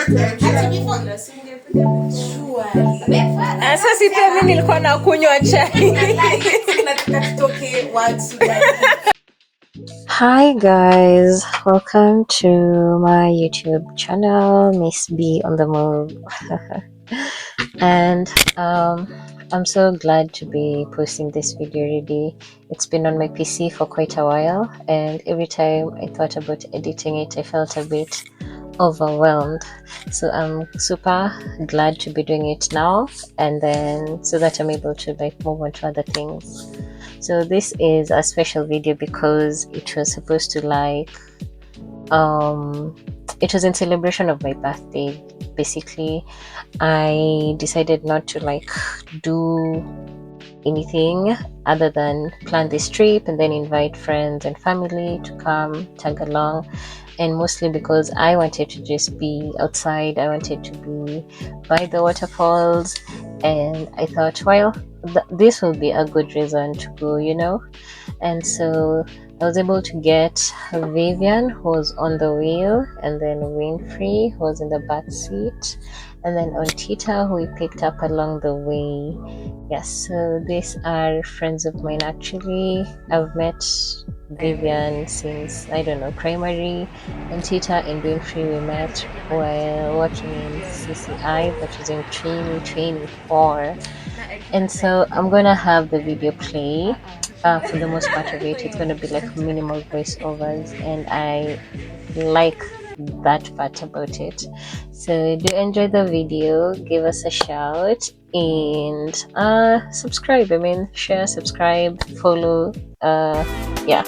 Sasa pia mimi nilikuwa nakunywa chai. Hi guys, welcome to my YouTube channel, Miss B on the Move. And I'm so glad to be posting this video already. It's been on my PC for quite a while, and every time I thought about editing it, I felt a bit overwhelmed. So I'm super glad to be doing it now, and then so that I'm able to move on to other things. So this is a special video because it was supposed to it was in celebration of my birthday. Basically, I decided not to do anything other than plan this trip and then invite friends and family to come tag along, and mostly because I wanted to just be outside. I wanted to be by the waterfalls, and I thought, well, this will be a good reason to go, and so I was able to get Vivian, who was on the wheel, and then Winfrey, who was in the back seat, and then Tita, who we picked up along the way. Yes, so these are friends of mine actually. I've met Vivian since, I don't know, primary, and Tita and Winfrey we met while working in CCI, that was in 2024. And so I'm gonna have the video play. For the most part of it, it's gonna be minimal voiceovers, and I like that part about it. So do enjoy the video, give us a shout, and subscribe. Share, subscribe, follow. Yeah.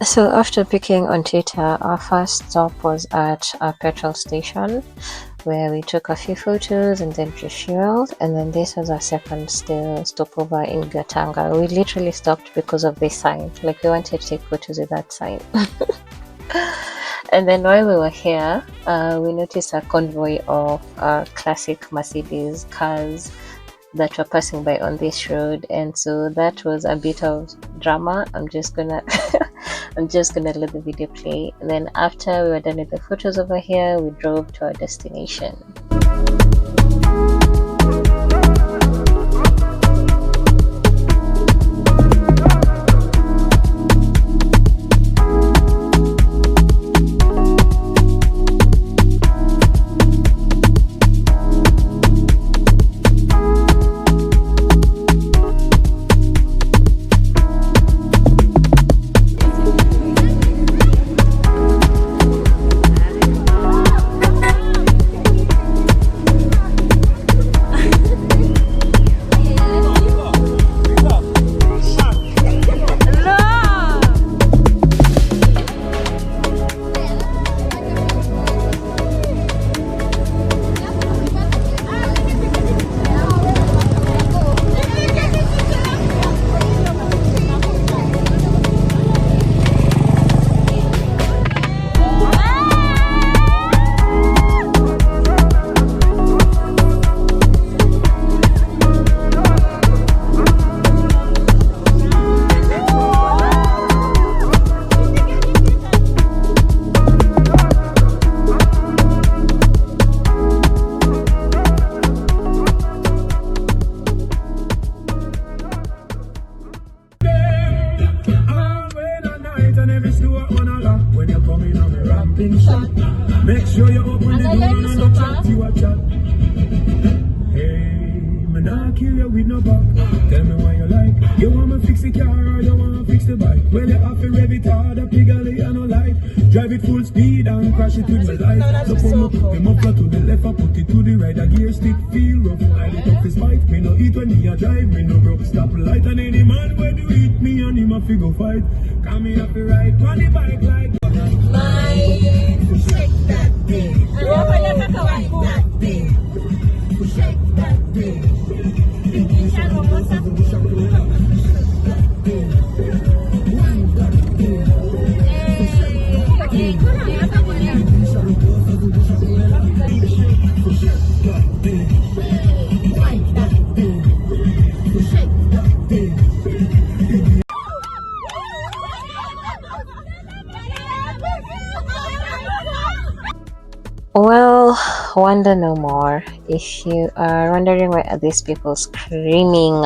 So after picking on Twitter, our first stop was at a petrol station where we took a few photos and then refueled, and then this was our second stopover in Gatanga. We literally stopped because of this sign. We wanted to take photos with that sign. And then while we were here, we noticed a convoy of classic Mercedes cars that were passing by on this road, and so that was a bit of drama. I'm just gonna let the video play, and then after we were done with the photos over here, we drove to our destination. you a chat. Hey, me nah kill you with no back. Tell me what you like. You want me fix the car or you want me fix the bike? Well, you have to rev it hard, a pigally and no light. Drive it full speed and crash it with my life. So put me muffler to the left and put it to the right. A gear stick feel rough. I lit up his bike. Me no eat when me a drive. Me no broke stop light. And any man when you eat me and him a figure fight. Come me up the ride on the bike like shake that thing. Shake that thing. Shake that thing. Well, wonder no more. If you are wondering why are these people screaming,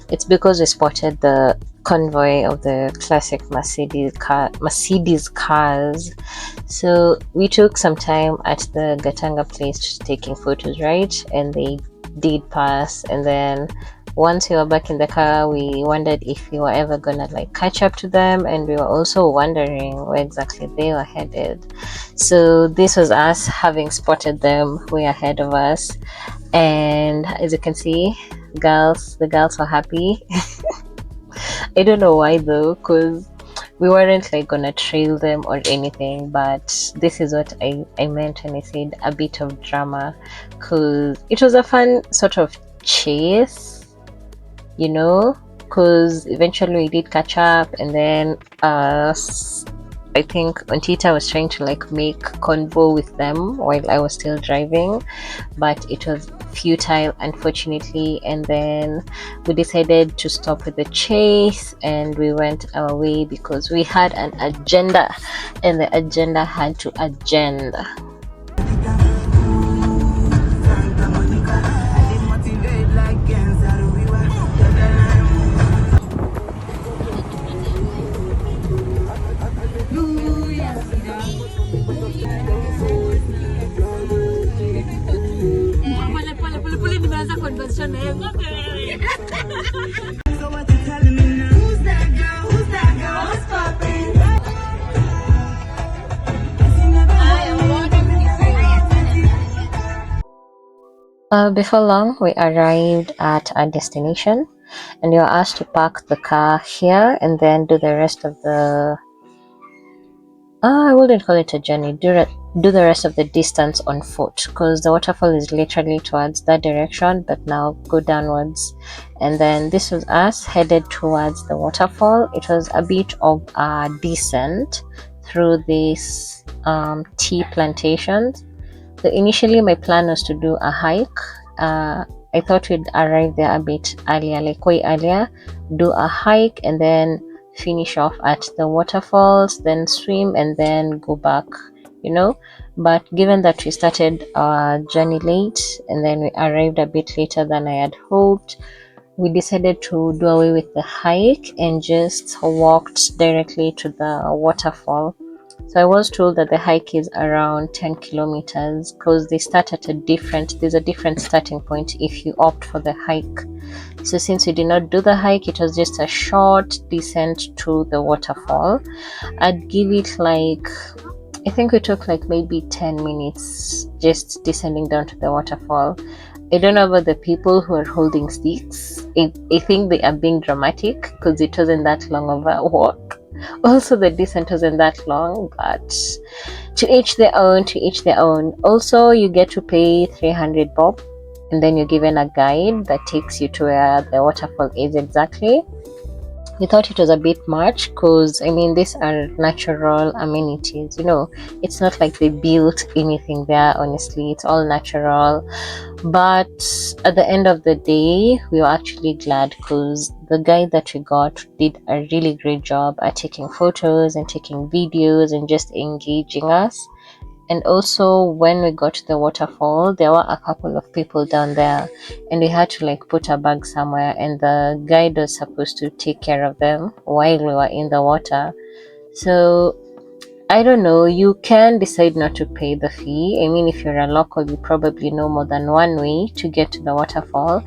it's because we spotted the convoy of the classic Mercedes cars. So we took some time at the Gatanga place taking photos, right? And they did pass, and then once we were back in the car, we wondered if we were ever gonna like catch up to them, and we were also wondering where exactly they were headed. So this was us having spotted them way ahead of us, and as you can see, the girls were happy. I don't know why though, because we weren't like gonna trail them or anything, but this is what I meant when I said a bit of drama, because it was a fun sort of chase, because eventually we did catch up, and then I think Antita was trying to like make convo with them while I was still driving, but it was futile, unfortunately. And then we decided to stop with the chase, and we went our way because we had an agenda, and the agenda had to agenda. Before long, we arrived at our destination, and we were asked to park the car here and then do the rest of the I wouldn't call it a journey. Do the rest of the distance on foot, because the waterfall is literally towards that direction, but now go downwards. And then this was us headed towards the waterfall. It was a bit of a descent through these tea plantations. So initially my plan was to do a hike. I thought we'd arrive there a bit earlier, like way earlier, do a hike and then finish off at the waterfalls, then swim and then go back, But given that we started our journey late and then we arrived a bit later than I had hoped, we decided to do away with the hike and just walked directly to the waterfall. So I was told that the hike is around 10 kilometers because they start at there's a different starting point if you opt for the hike. So since we did not do the hike, it was just a short descent to the waterfall. I'd give it I think we took maybe 10 minutes just descending down to the waterfall. I don't know about the people who are holding sticks. I think they are being dramatic because it wasn't that long of a walk. Also, the descent wasn't that long, but to each their own, to each their own. Also, you get to pay 300 bob, and then you're given a guide that takes you to where the waterfall is exactly. We thought it was a bit much because these are natural amenities, it's not like they built anything there. Honestly, it's all natural. But at the end of the day, we were actually glad because the guide that we got did a really great job at taking photos and taking videos and just engaging us. And also, when we got to the waterfall, there were a couple of people down there, and we had to put our bag somewhere, and the guide was supposed to take care of them while we were in the water. So I don't know, you can decide not to pay the fee. I mean, if you're a local, you probably know more than one way to get to the waterfall.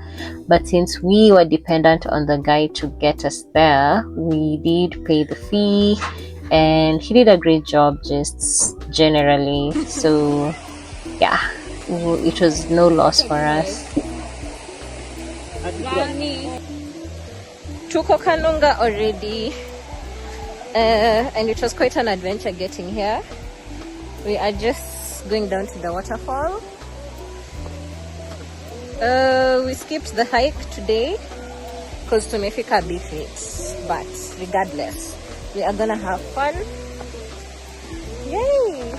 But since we were dependent on the guide to get us there, we did pay the fee, and he did a great job just generally. So, yeah, it was no loss for us. Tuko Kanunga already. And it was quite an adventure getting here. We are just going down to the waterfall. We skipped the hike today because tumefika a bit late, but regardless, we are gonna have fun. Yay!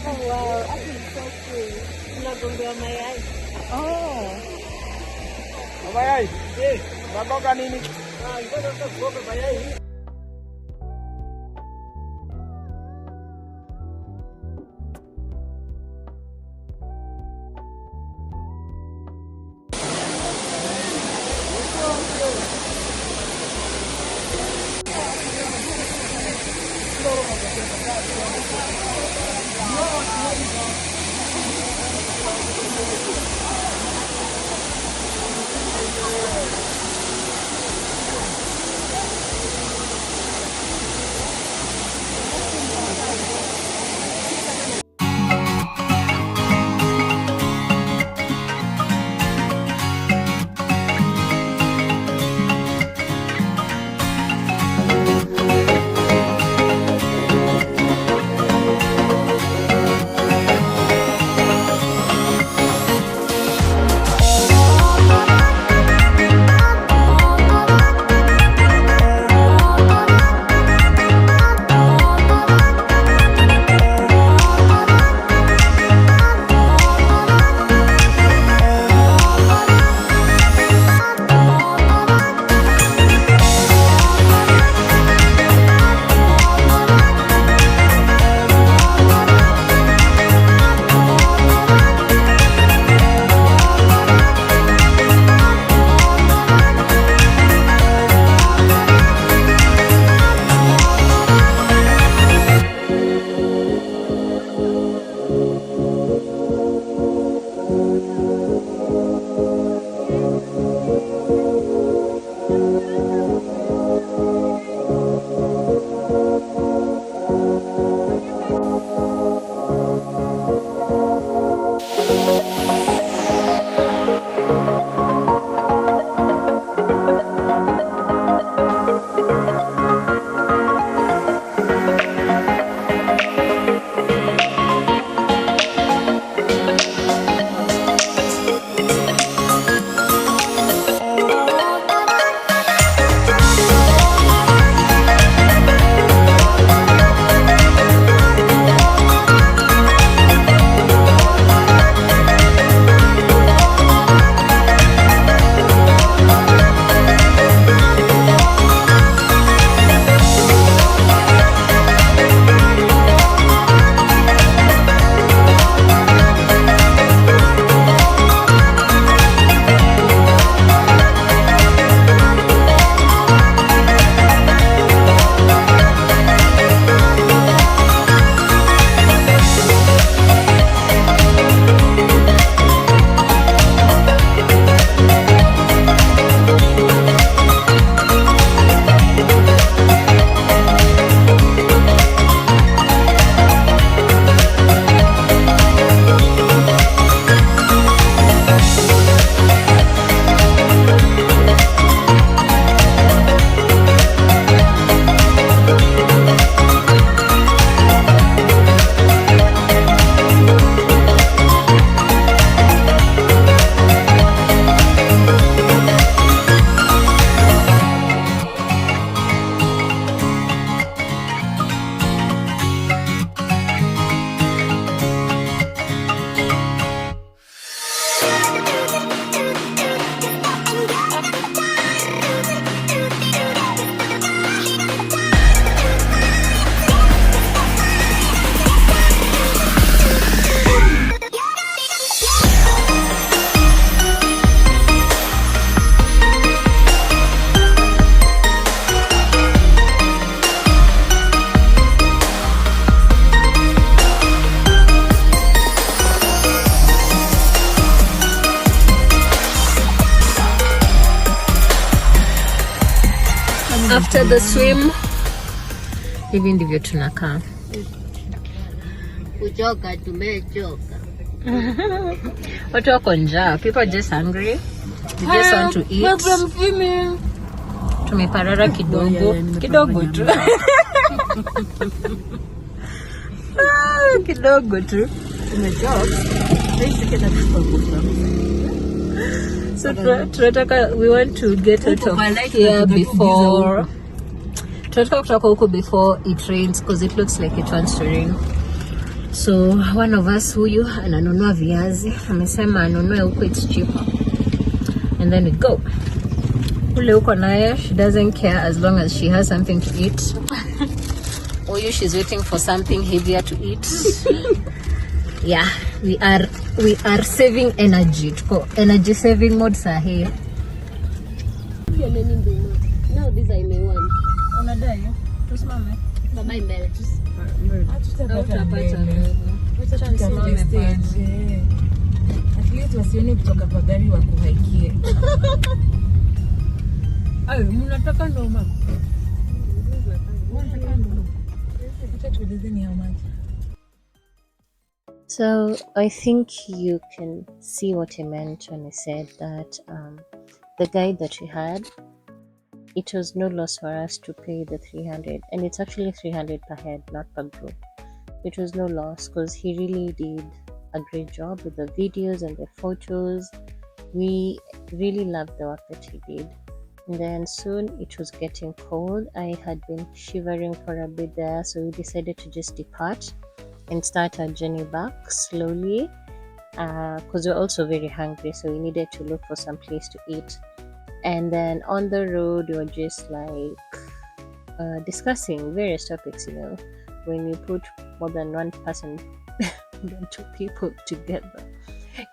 Oh wow, that is so cool. Not gonna be on my eye. Oh. Mayai. Baboka nini? Mayai. after the swim, hivi ndivyo tunakaa. Kuchoka, tumechoka. Watu wako njaa. People are just hungry. They just want to eat. Tumeparara kidogo. Kidogo tu. Kidogo tu. So we want to get out of here before. Tunataka kutoka huko before it rains because it looks like it wants to rain. So one of us huyu ananunua viazi, amesema anunue huko, it's cheaper, and then we go. Ule huko naye, she doesn't care as long as she has something to eat. Huyu she's waiting for something heavier to eat. Yeah, we are saving energy. Tuko energy saving mode sahi. Now these are my one. Unadai? Tusimame. Bye mbele. At least wasione kutoka pagari wa kuhaikie. Ayo, mnataka ndo mama. Mnataka ndo. Acha tueleze ni how much. So I think you can see what I meant when I said that the guide that we had, it was no loss for us to pay the 300, and it's actually 300 per head, not per group. It was no loss because he really did a great job with the videos and the photos. We really loved the work that he did. And then soon it was getting cold. I had been shivering for a bit there, so we decided to just depart and start our journey back slowly because we're also very hungry, so we needed to look for some place to eat. And then on the road we were just like discussing various topics. You know, when you put more than one person than two people together,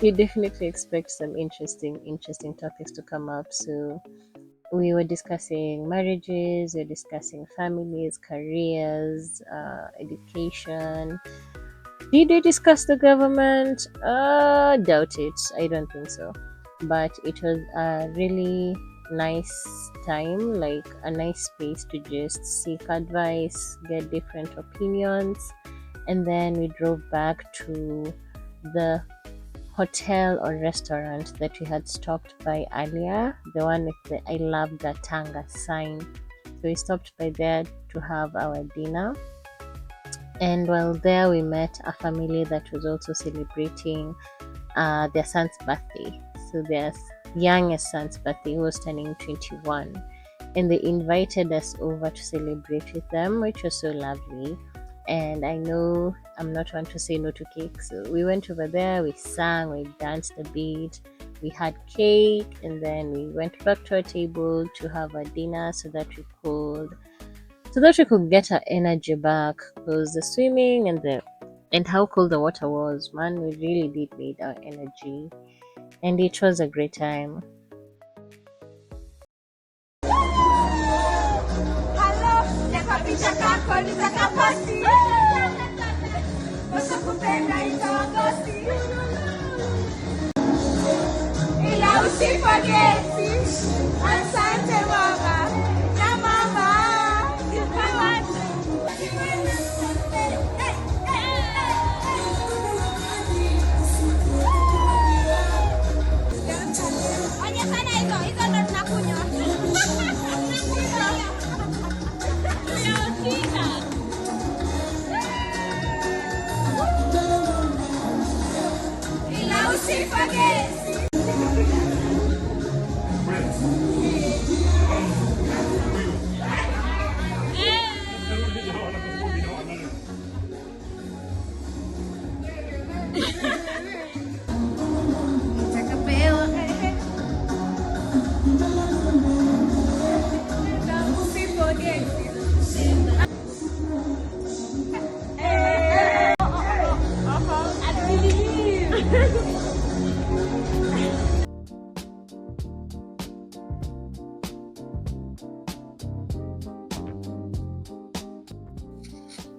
you definitely expect some interesting topics to come up. So we were discussing marriages, we were discussing families, careers, education. Did we discuss the government? Doubt it. I don't think so. But it was a really nice time, like a nice space to just seek advice, get different opinions. And then we drove back to the hotel or restaurant that we had stopped by earlier, the one with the I love Gatanga sign. So we stopped by there to have our dinner. And while there, we met a family that was also celebrating their son's birthday. So their youngest son's birthday, who was turning 21. And they invited us over to celebrate with them, which was so lovely. And I know I'm not one to say no to cake. So we went over there, we sang, we danced a bit, we had cake, and then we went back to our table to have our dinner so that we could get our energy back, because the swimming and how cold the water was, man, we really did need our energy, and it was a great time.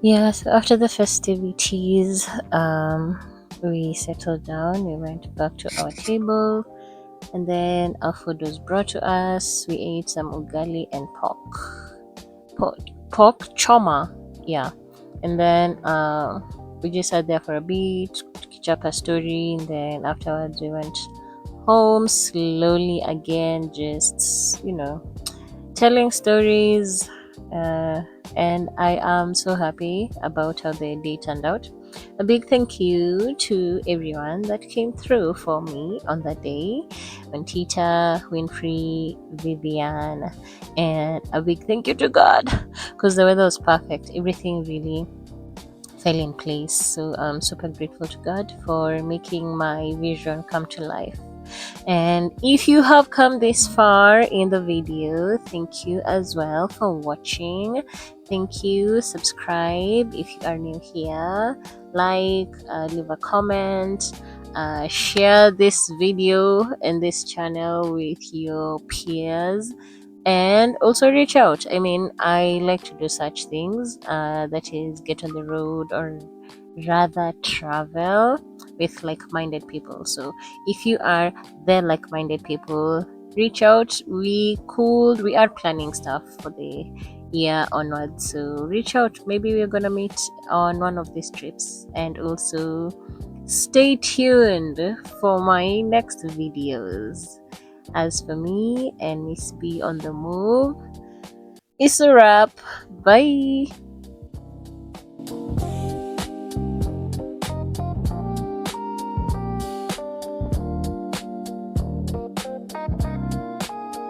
Yeah, so after the festivities, we settled down, we went back to our table, and then our food was brought to us. We ate some ugali and pork. pork choma, yeah. And then we just sat there for a bit to catch up a story, and then afterwards we went home slowly again, just telling stories. uh, and I am so happy about how the day turned out. A big thank you to everyone that came through for me on that day, Tita, Winfrey, Vivian, and a big thank you to God, because the weather was perfect. Everything really fell in place. So I'm super grateful to God for making my vision come to life. And if you have come this far in the video, thank you as well for watching. Thank you. Subscribe if you are new here. Like, leave a comment, share this video and this channel with your peers, and also reach out. I mean, I like to do such things, that is, get on the road, or rather travel with like-minded people. So if you are the like-minded people, reach out. We are planning stuff for the year onwards, so reach out. Maybe we're gonna meet on one of these trips. And also stay tuned for my next videos. As for me and Miss B on the move, it's a wrap. Bye.